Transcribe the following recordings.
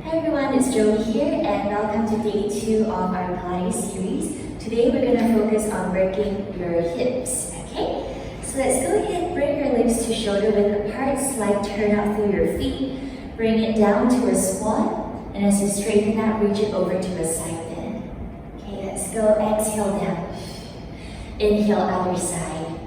Hi everyone, it's Joey here and welcome to day 2 of our Pilates series. Today we're going to focus on working your hips, okay? So let's go ahead, bring your legs to shoulder width apart, slide turn out through your feet, bring it down to a squat, and as you straighten out, reach it over to a side bend. Okay, let's go, exhale down, inhale other side,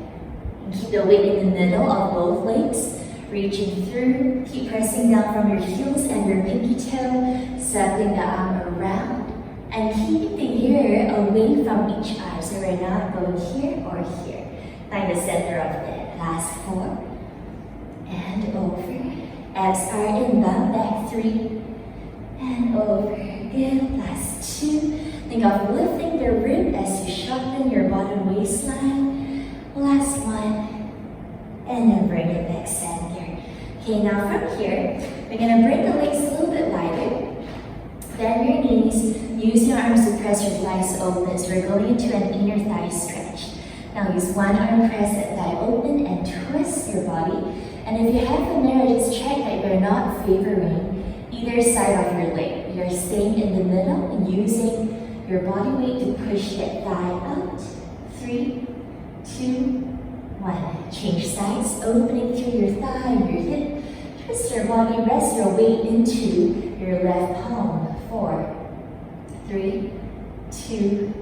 and keep the weight in the middle of both legs. Reaching through, keep pressing down from your heels and your pinky toe, circling the arm around, and keeping the ear away from each eye. So we're not going here or here. Find the center of it. Last 4. And over. Abs are in, bump back 3. And over. Good. Last 2. Think of lifting the rib as you sharpen your bottom waistline. Last 1. And then bring it back center. Okay, now from here, we're going to bring the legs a little bit wider. Bend your knees. Use your arms to press your thighs open. So we're going into an inner thigh stretch. Now use one arm, press that thigh open and twist your body. And if you have a mirror, just check that you're not favoring either side of your leg. You're staying in the middle and using your body weight to push that thigh out. 3, 2, 1. Change sides, opening through your thigh and your hip. Twist your body, rest your weight into your left palm. 4, 3, 2,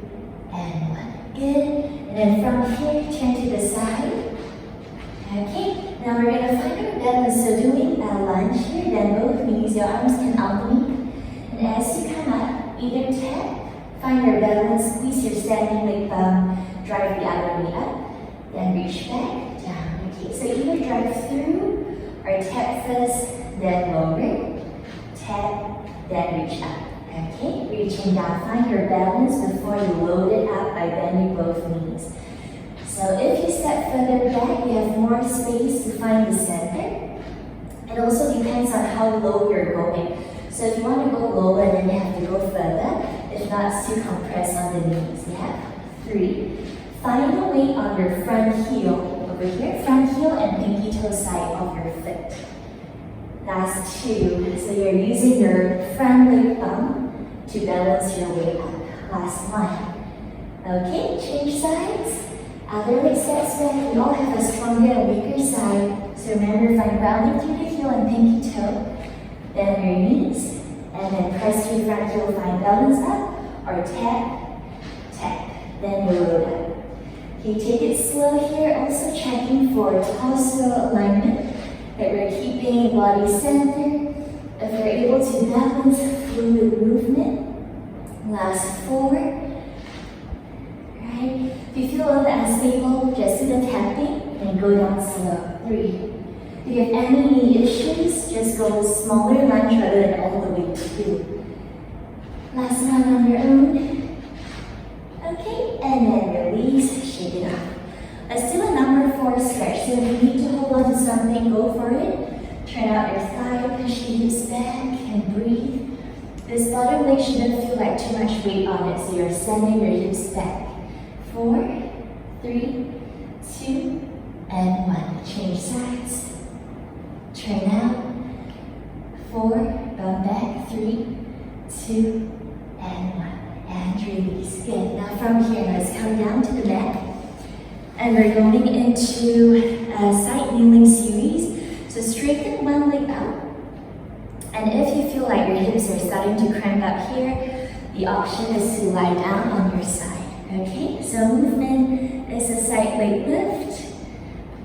and 1. Good. And then from here, turn to the side. Okay. Now we're going to find our balance. So doing a lunge here, then both knees, your arms can alternate. And as you come up, either tap, find your balance, squeeze your standing leg bum, drive the other way up. Then reach back, down. Okay, so either drive through or tap first, then lower. Tap, then reach up. Okay, reaching down. Find your balance before you load it up by bending both knees. So if you step further back, you have more space to find the center. It also depends on how low you're going. So if you want to go lower, then you have to go further. If not, still compress on the knees. Yeah. 3. Find a weight on your front heel, over here, front heel and pinky toe side of your foot. Last 2, so you're using your front leg bump to balance your weight up. Last 1. Okay, change sides. Other leg steps back. We all have a stronger and weaker side. So remember, find grounding through the heel and pinky toe. Bend your knees, and then press your front heel, find balance up, or tap, tap. Then you load up. Okay, take it slow here, also checking for torso alignment, that we're keeping body center. If you're able to balance fluid movement. Last 4. Right. If you feel a little unstable, just do the tapping and go down slow. 3. If you have any knee issues, just go smaller lunge rather than all the way to 2. Last one on your own. Okay, and then release, shake it off. Let's do a number 4 stretch. So if you need to hold on to something, go for it. Turn out your thigh, push your hips back, and breathe. This bottom leg shouldn't feel like too much weight on it, so you're sending your hips back. 4, 3, 2, and 1. Change sides. Turn out. 4, bump back. 3, 2, and 1. And release. Good. Now from here, let's come down to the mat. And we're going into a side kneeling series. So straighten one leg out. And if you feel like your hips are starting to cramp up here, the option is to lie down on your side. Okay, so movement is a side leg lift.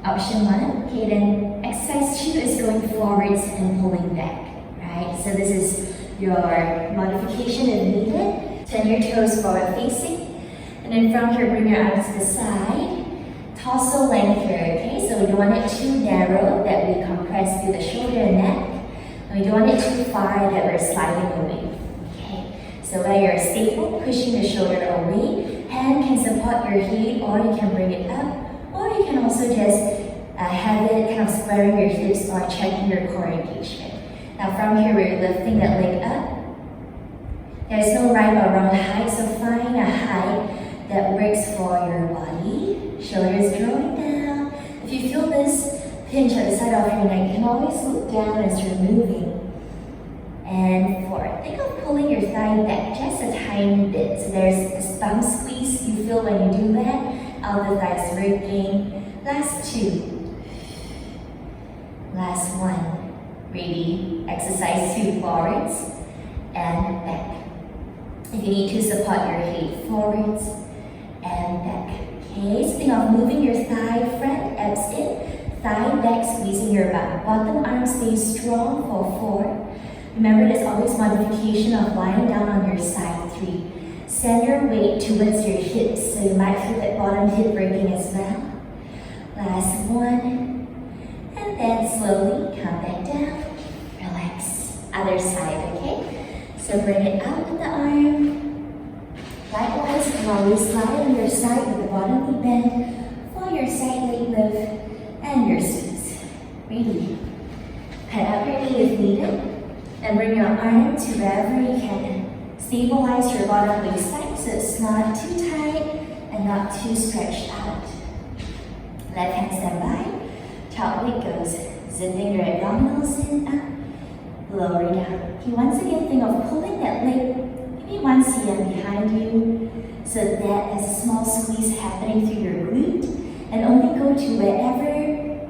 Option 1. Okay, then exercise 2 is going forwards and pulling back. Right? So this is your modification if needed. Turn your toes forward facing, and then from here bring your arms to the side. Torso length here, okay? So we don't want it too narrow that we compress through the shoulder and neck, and we don't want it too far that we're sliding away. Okay, so where you're stable, pushing the shoulder away, hand can support your head, or you can bring it up, or you can also just have it kind of squaring your hips or checking your core engagement. Now from here, we're lifting that leg up. There's no right or wrong height, so find a height that works for your body. Shoulders drawing down. If you feel this pinch at the side of your neck, you can always look down as you're moving. and 4. Think of pulling your thigh back just a tiny bit. So there's this bum squeeze you feel when you do that. Out the thighs working. Last 2. Last 1. Ready. Exercise 2 forwards and back. If you need to support your head forwards and back. Okay, so think of moving your thigh front, abs in, thigh back, squeezing your bum. Bottom arm stays strong for 4. Remember, there's always modification of lying down on your side. 3. Send your weight towards your hips, so you might feel that bottom hip breaking as well. Last 1. And then slowly come back down. Relax. Other side, okay? So bring it out with the arm. Likewise, you can always lie on your side with the bottom knee bend for your side leg lift and your squeeze. Ready. Head up your knee if needed. And bring your arm to wherever you can. Stabilize your bottom waistline so it's not too tight and not too stretched out. Left hand stand by. Top leg goes. Zipping your abdominals in, up, lower down. Okay, once again, think of pulling that leg maybe 1 cm behind you so that there's a small squeeze happening through your glute, and only go to wherever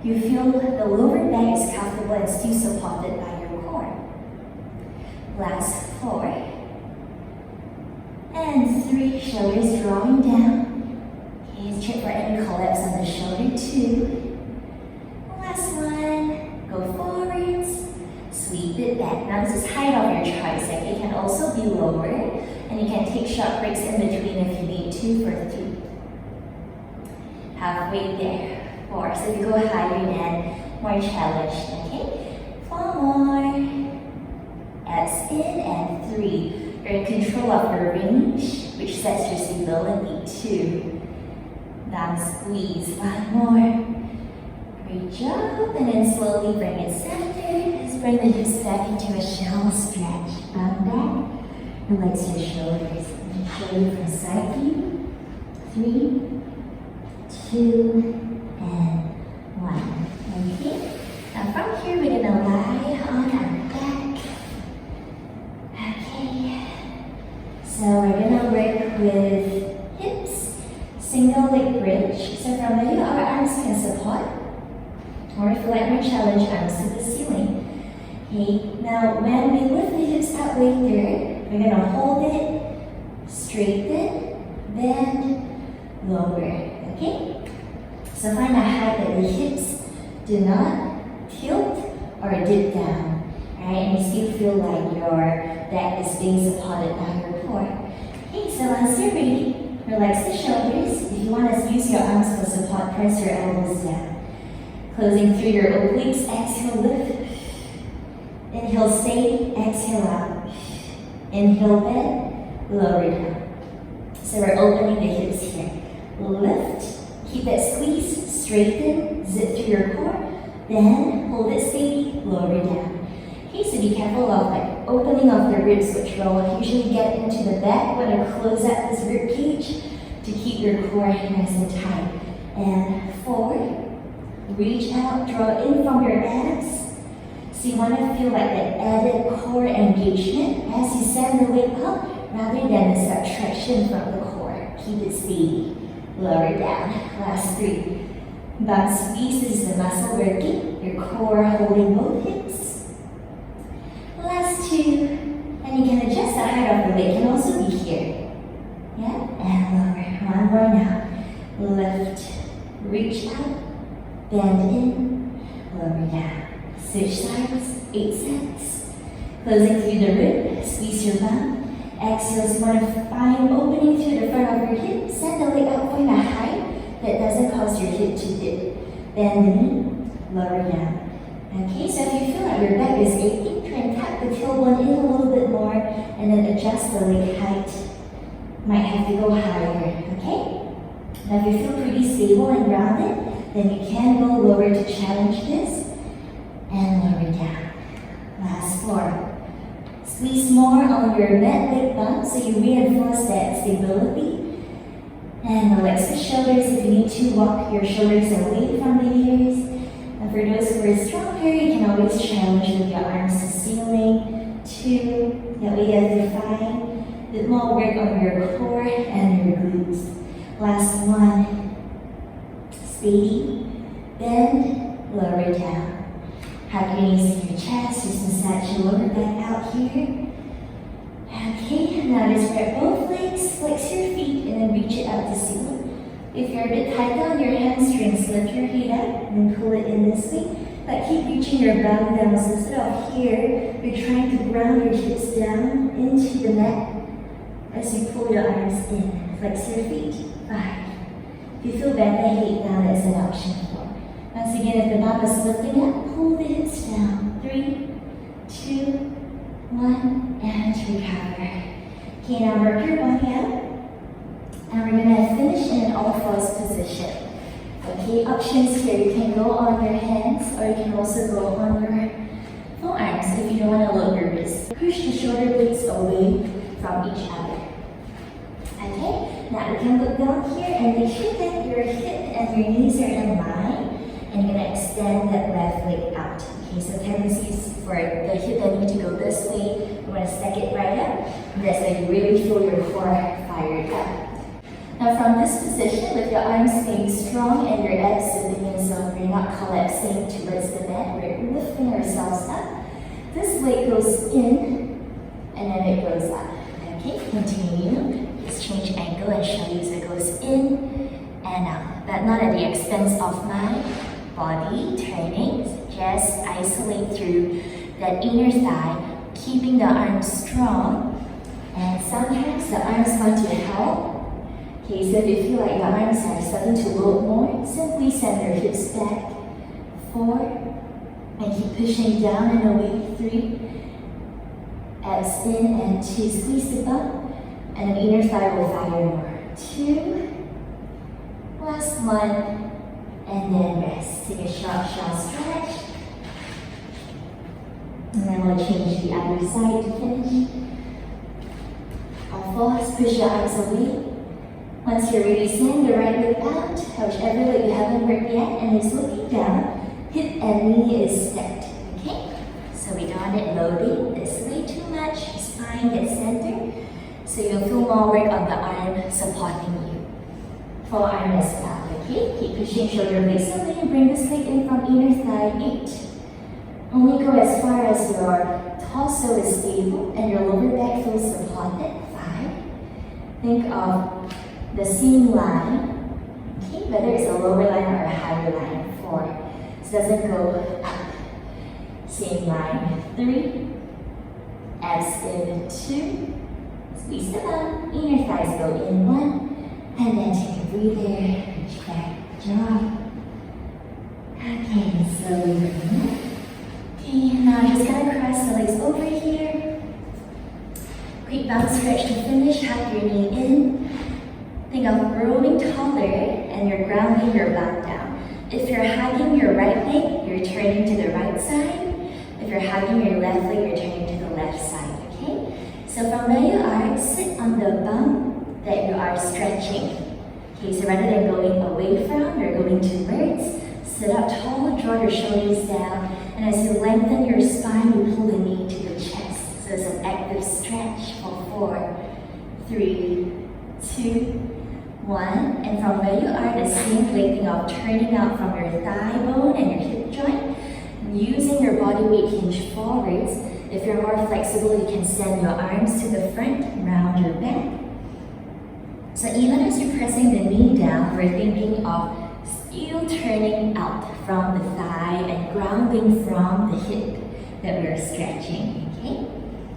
you feel the lower back is comfortable and still supported by your core. Last 4. And 3, shoulders drawing down. Okay, check for any collapse on the shoulder. 2. Last 1. Go forwards. Sweep it back. Now this is height of your tricep. It can also be lower, and you can take short breaks in between if you need to for 3. Halfway there. 4. So if you go higher, then more challenged. Okay. 4 more. Abs in and 3. You're in control of your range, which sets your stability. 2. Down squeeze. 1 more. Great job. And then slowly bring it center. Just bring the hips back into a shallow stretch. Bum back. Relax your shoulders. Shoulder from side view. 3, 2, and 1. Okay. Now from here we're gonna lie on our back. Okay. So we're gonna work with hips, single leg bridge. So from there our arms can support, or if you like more challenge, arms to the ceiling. Okay. Now when we lift the hips up way through, we're gonna hold it, straighten, bend, lower. Okay. So find a height that the hips do not tilt or dip down, right? And you still feel like your back is being supported by your core. Okay, so once you're ready, relax the shoulders. If you want to use your arms for support, press your elbows down. Closing through your obliques, exhale, lift. Inhale, stay, exhale out. Inhale, bend, lower down. So we're opening the hips here. Lift, keep that squeeze, straighten, zip through your core. Then hold it steady, lower down. Okay, so be careful of like opening of the ribs, which will usually get into the back. We're going to close up this rib cage to keep your core nice and tight. And forward, reach out, draw in from your abs. So you want to feel like that added core engagement as you send the weight up, rather than the subtraction from the core. Keep it steady, lower down. Last 3. Bum squeeze is the muscle working, your core holding both hips. Last 2, and you can adjust the height of the leg, can also be here. Yeah, and lower. 1 more now. Lift, reach up, bend in, lower down. Switch sides, 8 sets. Closing through the rib, squeeze your bum. Exhale, so you want to find opening through the front of your hip. Send the leg up, find a height that doesn't cause your hip to dip. Bend the knee, lower down. Okay, so if you feel like your back is aching, try and tap the tailbone in a little bit more and then adjust the leg height. Might have to go higher, okay? Now if you feel pretty stable and grounded, then you can go lower to challenge this and lower down. Last 4. Squeeze more on your mat leg bump so you reinforce that stability. And relax the shoulders. If you need to, walk your shoulders away from the ears. And for those who are stronger, you can always challenge with your arms to ceiling. 2, way of the thigh. A bit more work on your core and your glutes. Last one. Steady. Bend, lower down. Hug your knees to your chest, just massage your lower back out here. Okay, now just spread both legs, flex your feet, and then reach it out to ceiling. If you're a bit tight on your hamstrings, lift your feet up and then pull it in this way. But keep reaching your bum down. So instead of here, you're trying to ground your hips down into the mat as you pull your arms in. Flex your feet. 5. If you feel bent by heat down, that's an option 4. Once again, if the bum is lifting up, pull the hips down. 3, 2, 1, and recover. Okay, now work your body out. And we're going to finish in an all-fours position. Okay, options here. You can go on your hands or you can also go on your forearms if you don't want to load your wrists. Push the shoulder blades away from each other. Okay, now you can look down here and make sure that your hip and your knees are in line. And you're going to extend that left leg out. Okay, so tendencies for the hip and knee to go this way, you want to stack it right up. And that's how you really feel your core fired up. Now from this position, with your arms staying strong and your abs sitting in, so you're not collapsing towards the mat, we're lifting ourselves up. This leg goes in and then it goes up. Okay, continue. Just change angle and show you. So it goes in and out. But not at the expense of my body turning. Just isolate through that inner thigh, keeping the arms strong. And sometimes the arms want to help. Okay, so if you feel like your arms are starting to load more, simply send your hips back. 4, and keep pushing down and away. 3, abs in and 2, squeeze the bum, and the inner thigh will fire more. 2, last 1, and then rest. Take a short stretch. And then we'll change the other side to finish. All-fours, push your arms away. Once you're ready, send the right leg out, whichever leg you haven't worked yet, and it's looking down. Hip and knee is stacked. Okay? So we don't want it loading this way too much. Spine gets centered. So you'll feel more work on the arm supporting you. Forearm is up. Okay? Keep pushing shoulder blades away and bring this leg in from inner thigh. 8. Only go as far as your torso is stable and your lower back feels supported. 5. Think of the seam line, okay, whether it's a lower line or a higher line. 4, so it doesn't go up. Seam line. 3, abs in. 2, squeeze the bum, inner thighs go in. 1, and then take a breather, reach back, jaw. Okay, and slowly bring it. Okay, now I'm just gonna cross the legs over here. Quick bum stretch to finish, hug your knee in. Think of growing taller and you're grounding your bum down. If you're hugging your right leg, you're turning to the right side. If you're hugging your left leg, you're turning to the left side, okay? So from where you are, sit on the bum that you are stretching. Okay, so rather than going away from, you're going towards. Sit up tall, draw your shoulders down, and as you lengthen your spine, you pull the knee to the chest. So it's an active stretch for 4, 3, 2, 1, and from where you are, the same thing of turning out from your thigh bone and your hip joint, using your body weight hinge forwards. If you're more flexible, you can send your arms to the front, round your back. So even as you're pressing the knee down, we're thinking of still turning out from the thigh and grounding from the hip that we're stretching, okay?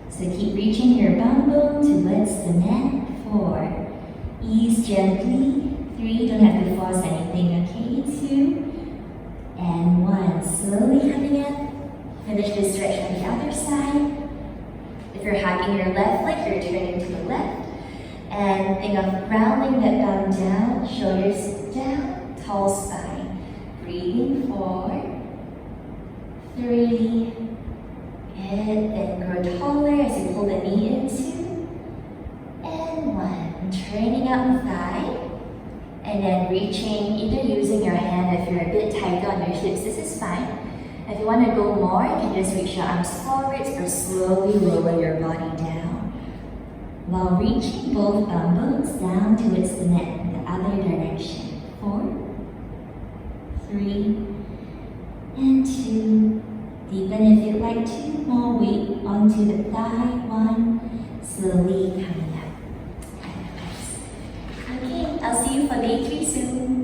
So keep reaching your bum bone towards the mat. 4, ease gently. 3, don't have to force anything, okay? 2, and 1. Slowly coming up. Finish this stretch on the other side. If you're hugging your left leg, you're turning to the left. And think of grounding that bum down, shoulders down, tall spine. Breathing. 4, 3, and then grow taller as you pull the knee in. 2, and 1. Turning out the thigh, and then reaching, either using your hand if you're a bit tight on your hips, this is fine. If you want to go more, you can just reach your arms forwards or slowly lower your body down while reaching both elbows down towards the neck in the other direction. 4, 3, and 2. Deepen if you'd like to. More weight onto the thigh. 1. Slowly coming up. Okay, I'll see you for day 3 soon.